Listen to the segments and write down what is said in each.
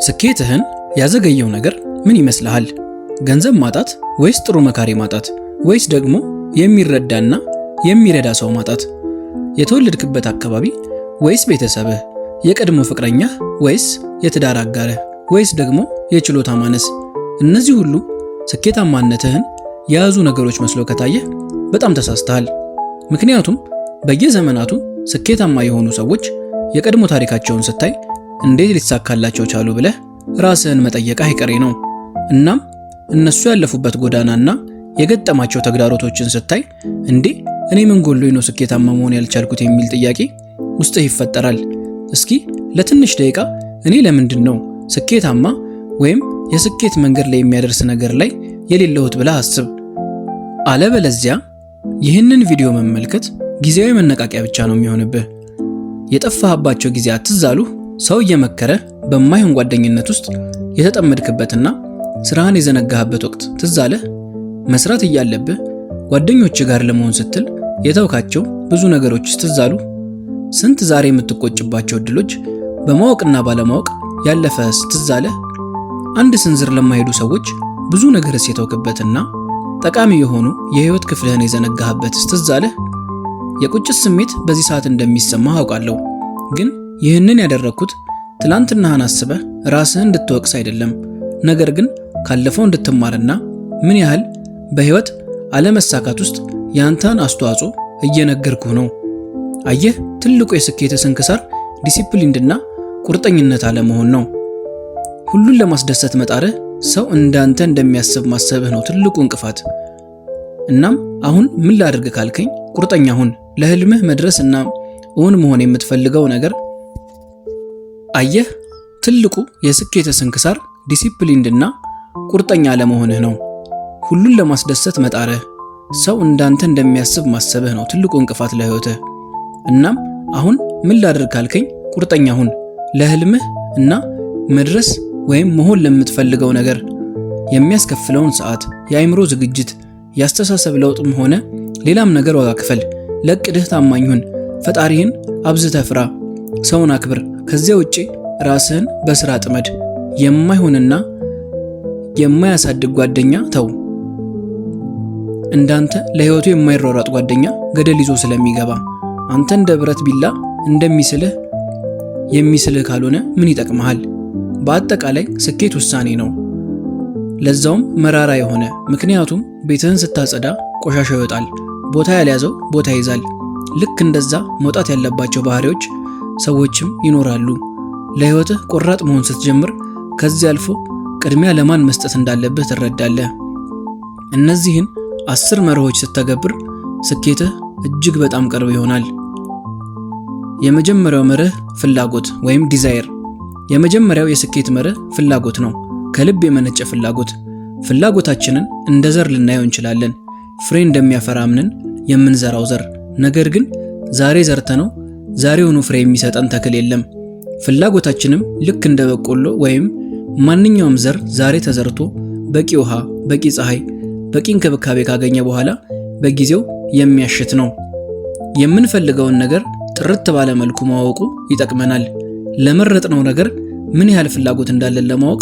ስኬትህን ያዘገየው ነገር ምን ይመስልሃል? ገንዘብ ማጣት ወይስ ጥሩ መካሪ ማጣት ወይስ ደግሞ የሚረዳና የሚረዳ ሰው ማጣት? የተወለድክበት አካባቢ ወይስ ቤተሰብህ? የቀድሞ ፍቅረኛህ ወይስ የትዳር አጋርህ ወይስ ደግሞ የችሎታ ማነስ? እነዚህ ሁሉ ስኬታማነትህን የያዙ ነገሮች መስሎ ከታየህ በጣም ተሳስተሃል። ምክንያቱም በየዘመናቱ ስኬታማ የሆኑ ሰዎች የቀድሞ ታሪካቸውን ስታይ እንዴት ሊሳካላቸው ቻሉ ብለህ ራስህን መጠየቅ አይቀሬ ነው። እናም እነሱ ያለፉበት ጎዳናና የገጠማቸው ተግዳሮቶችን ስታይ እንዴ እኔ ምን ጎሎኝ ነው ስኬታማ መሆን ያልቻልኩት የሚል ጥያቄ ውስጥህ ይፈጠራል። እስኪ ለትንሽ ደቂቃ እኔ ለምንድን ነው ስኬታማ ወይም የስኬት መንገድ ላይ የሚያደርስ ነገር ላይ የሌለሁት ብለህ አስብ። አለበለዚያ ይህንን ቪዲዮ መመልከት ጊዜያዊ መነቃቂያ ብቻ ነው የሚሆንብህ። የጠፋህባቸው ጊዜያት ትዝ አሉህ? ሰው እየመከረ በማይሆን ጓደኝነት ውስጥ የተጠመድክበትና ስራህን የዘነጋህበት ወቅት ትዝ አለህ? መስራት እያለብህ ጓደኞች ጋር ለመሆን ስትል የተውካቸው ብዙ ነገሮች ትዝ አሉህ? ስንት ዛሬ የምትቆጭባቸው እድሎች በማወቅና ባለማወቅ ያለፈስ ትዝ አለህ? አንድ ስንዝር ለማይሄዱ ሰዎች ብዙ ነገርስ የተውክበትና ጠቃሚ የሆኑ የህይወት ክፍልህን የዘነጋህበትስ ትዝ አለህ? የቁጭት ስሜት በዚህ ሰዓት እንደሚሰማህ አውቃለሁ። ግን ይህንን ያደረኩት ትላንትናህን አስበህ ራስህን እንድትወቅስ አይደለም፣ ነገር ግን ካለፈው እንድትማርና ምን ያህል በህይወት አለመሳካት ውስጥ ያንተን አስተዋጽኦ እየነገርኩህ ነው። አየህ፣ ትልቁ የስኬት ስንክሳር ዲሲፕሊንና ቁርጠኝነት አለመሆን ነው። ሁሉን ለማስደሰት መጣርህ፣ ሰው እንዳንተ እንደሚያስብ ማሰብህ ነው ትልቁ እንቅፋት። እናም አሁን ምን ላድርግ ካልከኝ ቁርጠኛ ሁን። ለህልምህ መድረስ እና እውን መሆን የምትፈልገው ነገር። አየህ፣ ትልቁ የስኬት ስንክሳር ዲሲፕሊንድና ቁርጠኛ አለመሆንህ ነው። ሁሉን ለማስደሰት መጣርህ፣ ሰው እንዳንተ እንደሚያስብ ማሰብህ ነው ትልቁ እንቅፋት ለህይወትህ። እናም አሁን ምን ላድርግ ካልከኝ ቁርጠኛ ሁን። ለህልምህ እና መድረስ ወይም መሆን ለምትፈልገው ነገር የሚያስከፍለውን ሰዓት፣ የአእምሮ ዝግጅት፣ ያስተሳሰብ ለውጥም ሆነ ሌላም ነገር ዋጋ ክፈል። ለቅድህ ታማኝ ሁን። ፈጣሪህን አብዝተህ ፍራ። ሰውን አክብር። ከዚያ ውጪ ራስህን በስራ ጥመድ። የማይሆንና የማያሳድግ ጓደኛ ተው። እንዳንተ ለህይወቱ የማይሯሯጥ ጓደኛ ገደል ይዞ ስለሚገባ አንተ እንደ ብረት ቢላ የሚስልህ ካልሆነ ምን ይጠቅምሃል? በአጠቃላይ ስኬት ውሳኔ ነው፣ ለዛውም መራራ የሆነ። ምክንያቱም ቤትህን ስታጸዳ ቆሻሻ ይወጣል፣ ቦታ ያልያዘው ቦታ ይዛል። ልክ እንደዛ መውጣት ያለባቸው ባህሪዎች ሰዎችም ይኖራሉ። ለህይወትህ ቆራጥ መሆን ስትጀምር ከዚህ አልፎ ቅድሚያ ለማን መስጠት እንዳለብህ ትረዳለህ። እነዚህን 10 መርሆች ስትተገብር ስኬትህ እጅግ በጣም ቅርብ ይሆናል። የመጀመሪያው መርህ ፍላጎት ወይም ዲዛይር። የመጀመሪያው የስኬት መርህ ፍላጎት ነው። ከልብ የመነጨ ፍላጎት። ፍላጎታችንን እንደ ዘር ልናየው እንችላለን። ፍሬ እንደሚያፈራ አምነን የምንዘራው ዘር። ነገር ግን ዛሬ ዘርተነው ዛሬውኑ ፍሬ የሚሰጠን ተክል የለም። ፍላጎታችንም ልክ እንደ በቆሎ ወይም ማንኛውም ዘር ዛሬ ተዘርቶ በቂ ውሃ፣ በቂ ፀሐይ፣ በቂ እንክብካቤ ካገኘ በኋላ በጊዜው የሚያሽት ነው። የምንፈልገውን ነገር ጥርት ባለ መልኩ ማወቁ ይጠቅመናል። ለመረጥነው ነገር ምን ያህል ፍላጎት እንዳለን ለማወቅ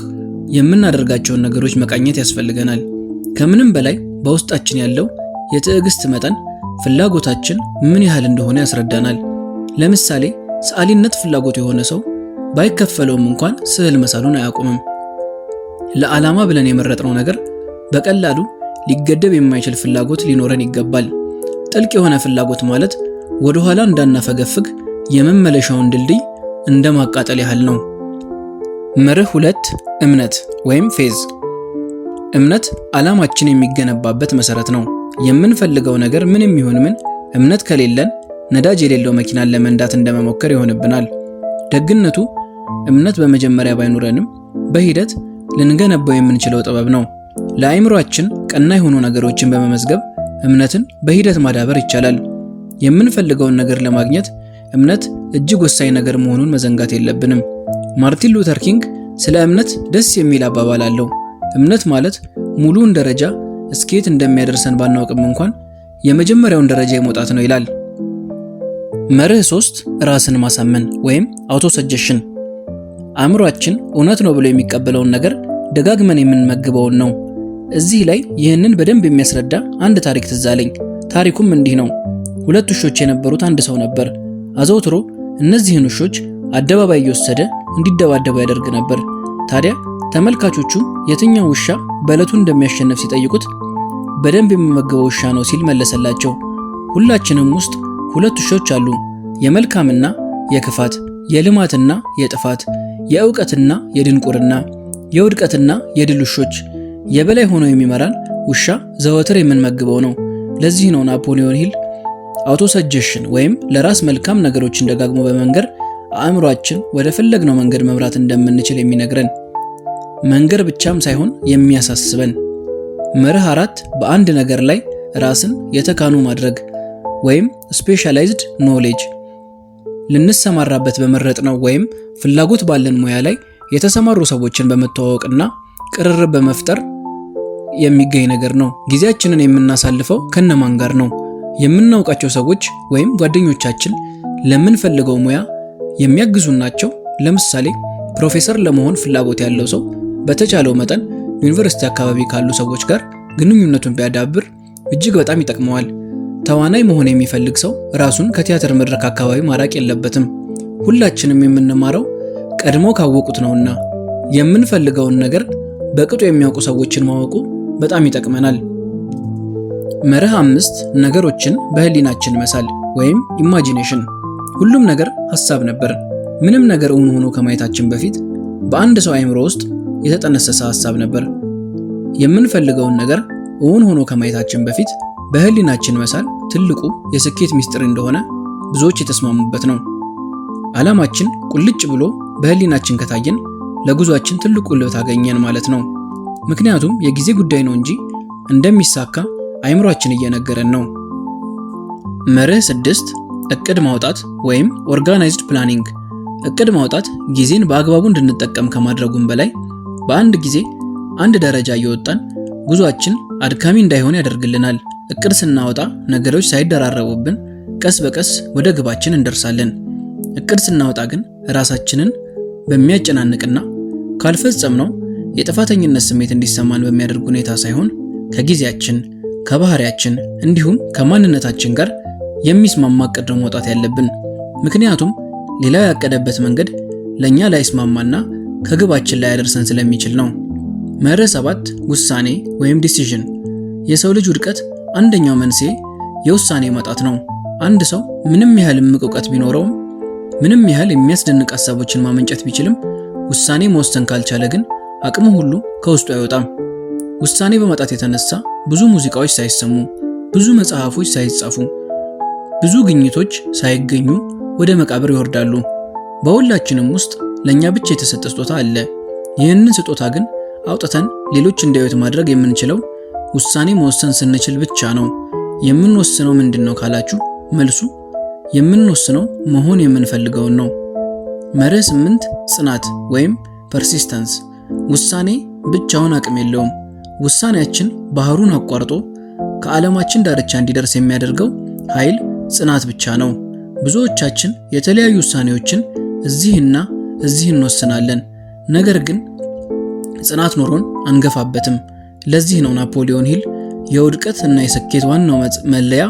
የምናደርጋቸውን ነገሮች መቃኘት ያስፈልገናል። ከምንም በላይ በውስጣችን ያለው የትዕግስት መጠን ፍላጎታችን ምን ያህል እንደሆነ ያስረዳናል። ለምሳሌ ሰዓሊነት ፍላጎት የሆነ ሰው ባይከፈለውም እንኳን ስዕል መሳሉን አያቆምም። ለዓላማ ብለን የመረጥነው ነገር በቀላሉ ሊገደብ የማይችል ፍላጎት ሊኖረን ይገባል። ጥልቅ የሆነ ፍላጎት ማለት ወደ ኋላ እንዳናፈገፍግ የመመለሻውን ድልድይ እንደማቃጠል ያህል ነው። መርህ 2 እምነት ወይም ፌዝ። እምነት ዓላማችን የሚገነባበት መሰረት ነው። የምንፈልገው ነገር ምንም ይሁን ምን እምነት ከሌለን ነዳጅ የሌለው መኪናን ለመንዳት እንደመሞከር ይሆንብናል። ደግነቱ እምነት በመጀመሪያ ባይኖረንም በሂደት ልንገነባው የምንችለው ጥበብ ነው። ለአእምሮአችን ቀና የሆኑ ነገሮችን በመመዝገብ እምነትን በሂደት ማዳበር ይቻላል። የምንፈልገውን ነገር ለማግኘት እምነት እጅግ ወሳኝ ነገር መሆኑን መዘንጋት የለብንም። ማርቲን ሉተር ኪንግ ስለ እምነት ደስ የሚል አባባል አለው። እምነት ማለት ሙሉውን ደረጃ እስከየት እንደሚያደርሰን ባናውቅም እንኳን የመጀመሪያውን ደረጃ የመውጣት ነው ይላል። መርህ 3 ራስን ማሳመን ወይም አውቶ ሰጀሽን። አእምሯችን እውነት ነው ብሎ የሚቀበለውን ነገር ደጋግመን የምንመግበውን ነው። እዚህ ላይ ይህንን በደንብ የሚያስረዳ አንድ ታሪክ ትዝ አለኝ። ታሪኩም እንዲህ ነው። 2 ውሾች የነበሩት አንድ ሰው ነበር። አዘውትሮ እነዚህን ውሾች አደባባይ እየወሰደ እንዲደባደቡ ያደርግ ነበር። ታዲያ ተመልካቾቹ የትኛው ውሻ በዕለቱ እንደሚያሸንፍ ሲጠይቁት በደንብ የሚመገበው ውሻ ነው ሲል መለሰላቸው። ሁላችንም ውስጥ 2 ውሾች አሉ። የመልካምና የክፋት፣ የልማትና የጥፋት፣ የእውቀትና የድንቁርና፣ የውድቀትና የድል ውሾች። የበላይ ሆኖ የሚመራን ውሻ ዘወትር የምንመግበው ነው። ለዚህ ነው ናፖሊዮን ሂል አውቶሰጀሽን ወይም ለራስ መልካም ነገሮችን ደጋግሞ በመንገር አእምሯችን ወደ ፈለግነው መንገድ መምራት እንደምንችል የሚነግረን። መንገር ብቻም ሳይሆን የሚያሳስበን። መርህ 4 በአንድ ነገር ላይ ራስን የተካኑ ማድረግ ወይም ስፔሻላይዝድ ኖሌጅ። ልንሰማራበት በመረጥነው ወይም ፍላጎት ባለን ሙያ ላይ የተሰማሩ ሰዎችን በመተዋወቅና ቅርርብ በመፍጠር የሚገኝ ነገር ነው። ጊዜያችንን የምናሳልፈው ከነማን ጋር ነው? የምናውቃቸው ሰዎች ወይም ጓደኞቻችን ለምንፈልገው ሙያ የሚያግዙን ናቸው። ለምሳሌ ፕሮፌሰር ለመሆን ፍላጎት ያለው ሰው በተቻለው መጠን ዩኒቨርሲቲ አካባቢ ካሉ ሰዎች ጋር ግንኙነቱን ቢያዳብር እጅግ በጣም ይጠቅመዋል። ተዋናይ መሆን የሚፈልግ ሰው ራሱን ከቲያትር መድረክ አካባቢ ማራቅ የለበትም። ሁላችንም የምንማረው ቀድሞ ካወቁት ነውና የምንፈልገውን ነገር በቅጡ የሚያውቁ ሰዎችን ማወቁ በጣም ይጠቅመናል። መርህ 5 ነገሮችን በህሊናችን መሳል ወይም ኢማጂኔሽን። ሁሉም ነገር ሐሳብ ነበር። ምንም ነገር እውን ሆኖ ከማየታችን በፊት በአንድ ሰው አእምሮ ውስጥ የተጠነሰሰ ሐሳብ ነበር። የምንፈልገውን ነገር እውን ሆኖ ከማየታችን በፊት በህሊናችን መሳል ትልቁ የስኬት ሚስጥር እንደሆነ ብዙዎች የተስማሙበት ነው። ዓላማችን ቁልጭ ብሎ በህሊናችን ከታየን ለጉዟችን ትልቁ ልብት አገኘን ማለት ነው። ምክንያቱም የጊዜ ጉዳይ ነው እንጂ እንደሚሳካ አእምሯችን እየነገረን ነው። መርህ 6 እቅድ ማውጣት ወይም ኦርጋናይዝድ ፕላኒንግ። እቅድ ማውጣት ጊዜን በአግባቡ እንድንጠቀም ከማድረጉም በላይ በአንድ ጊዜ አንድ ደረጃ እየወጣን ጉዟችን አድካሚ እንዳይሆን ያደርግልናል። እቅድ ስናወጣ ነገሮች ሳይደራረቡብን ቀስ በቀስ ወደ ግባችን እንደርሳለን። እቅድ ስናወጣ ግን ራሳችንን በሚያጨናንቅና ካልፈጸምነው የጥፋተኝነት ስሜት እንዲሰማን በሚያደርግ ሁኔታ ሳይሆን ከጊዜያችን፣ ከባህሪያችን እንዲሁም ከማንነታችን ጋር የሚስማማ እቅድ ነው ማውጣት ያለብን። ምክንያቱም ሌላው ያቀደበት መንገድ ለኛ ላይስማማና ከግባችን ላይ ያደርሰን ስለሚችል ነው። መርህ 7 ውሳኔ ወይም ዲሲዥን። የሰው ልጅ ውድቀት አንደኛው መንስኤ የውሳኔ ማጣት ነው። አንድ ሰው ምንም ያህል እምቅ እውቀት ቢኖረውም ምንም ያህል የሚያስደንቅ ሀሳቦችን ማመንጨት ቢችልም ውሳኔ መወሰን ካልቻለ ግን አቅሙ ሁሉ ከውስጡ አይወጣም። ውሳኔ በማጣት የተነሳ ብዙ ሙዚቃዎች ሳይሰሙ፣ ብዙ መጽሐፎች ሳይጻፉ፣ ብዙ ግኝቶች ሳይገኙ ወደ መቃብር ይወርዳሉ። በሁላችንም ውስጥ ለኛ ብቻ የተሰጠ ስጦታ አለ። ይህንን ስጦታ ግን አውጥተን ሌሎች እንዲያዩት ማድረግ የምንችለው ውሳኔ መወሰን ስንችል ብቻ ነው። የምንወስነው ምንድነው ካላችሁ መልሱ የምንወስነው መሆን የምንፈልገውን ነው። መርህ 8 ጽናት ወይም ፐርሲስተንስ። ውሳኔ ብቻውን አቅም የለውም። ውሳኔያችን ባህሩን አቋርጦ ከዓለማችን ዳርቻ እንዲደርስ የሚያደርገው ኃይል ጽናት ብቻ ነው። ብዙዎቻችን የተለያዩ ውሳኔዎችን እዚህና እዚህ እንወስናለን፣ ነገር ግን ጽናት ኖሮን አንገፋበትም። ለዚህ ነው ናፖሊዮን ሂል የውድቀት እና የስኬት ዋናው መለያ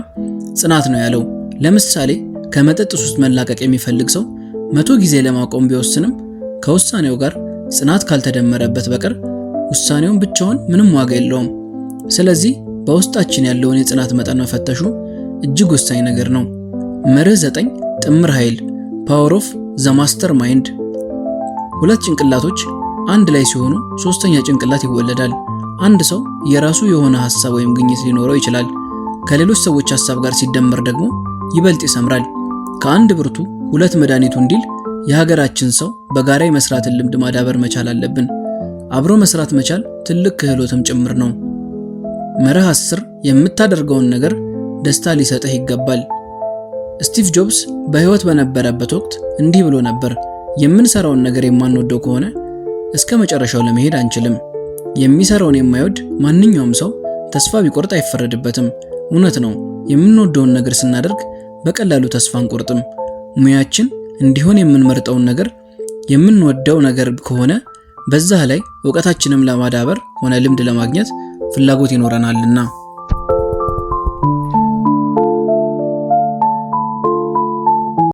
ጽናት ነው ያለው። ለምሳሌ ከመጠጥ ሱስ መላቀቅ የሚፈልግ ሰው 100 ጊዜ ለማቆም ቢወስንም ከውሳኔው ጋር ጽናት ካልተደመረበት በቀር ውሳኔውን ብቻውን ምንም ዋጋ የለውም። ስለዚህ በውስጣችን ያለውን የጽናት መጠን መፈተሹ እጅግ ወሳኝ ነገር ነው። መርህ 9 ጥምር ኃይል ፓወር ኦፍ ዘ ማስተር ማይንድ። 2 ጭንቅላቶች አንድ ላይ ሲሆኑ ሶስተኛ ጭንቅላት ይወለዳል። አንድ ሰው የራሱ የሆነ ሐሳብ ወይም ግኝት ሊኖረው ይችላል። ከሌሎች ሰዎች ሐሳብ ጋር ሲደመር ደግሞ ይበልጥ ይሰምራል። ከአንድ ብርቱ 2 መድኃኒቱ እንዲል የሀገራችን ሰው በጋራ የመስራትን ልምድ ማዳበር መቻል አለብን። አብሮ መስራት መቻል ትልቅ ክህሎትም ጭምር ነው። መርህ 10 የምታደርገውን ነገር ደስታ ሊሰጥህ ይገባል። ስቲቭ ጆብስ በህይወት በነበረበት ወቅት እንዲህ ብሎ ነበር፣ የምንሰራውን ነገር የማንወደው ከሆነ እስከ መጨረሻው ለመሄድ አንችልም። የሚሰራውን የማይወድ ማንኛውም ሰው ተስፋ ቢቆርጥ አይፈረድበትም። እውነት ነው። የምንወደውን ነገር ስናደርግ በቀላሉ ተስፋ አንቆርጥም። ሙያችን እንዲሆን የምንመርጠውን ነገር የምንወደው ነገር ከሆነ በዛ ላይ ዕውቀታችንም ለማዳበር ሆነ ልምድ ለማግኘት ፍላጎት ይኖረናልና።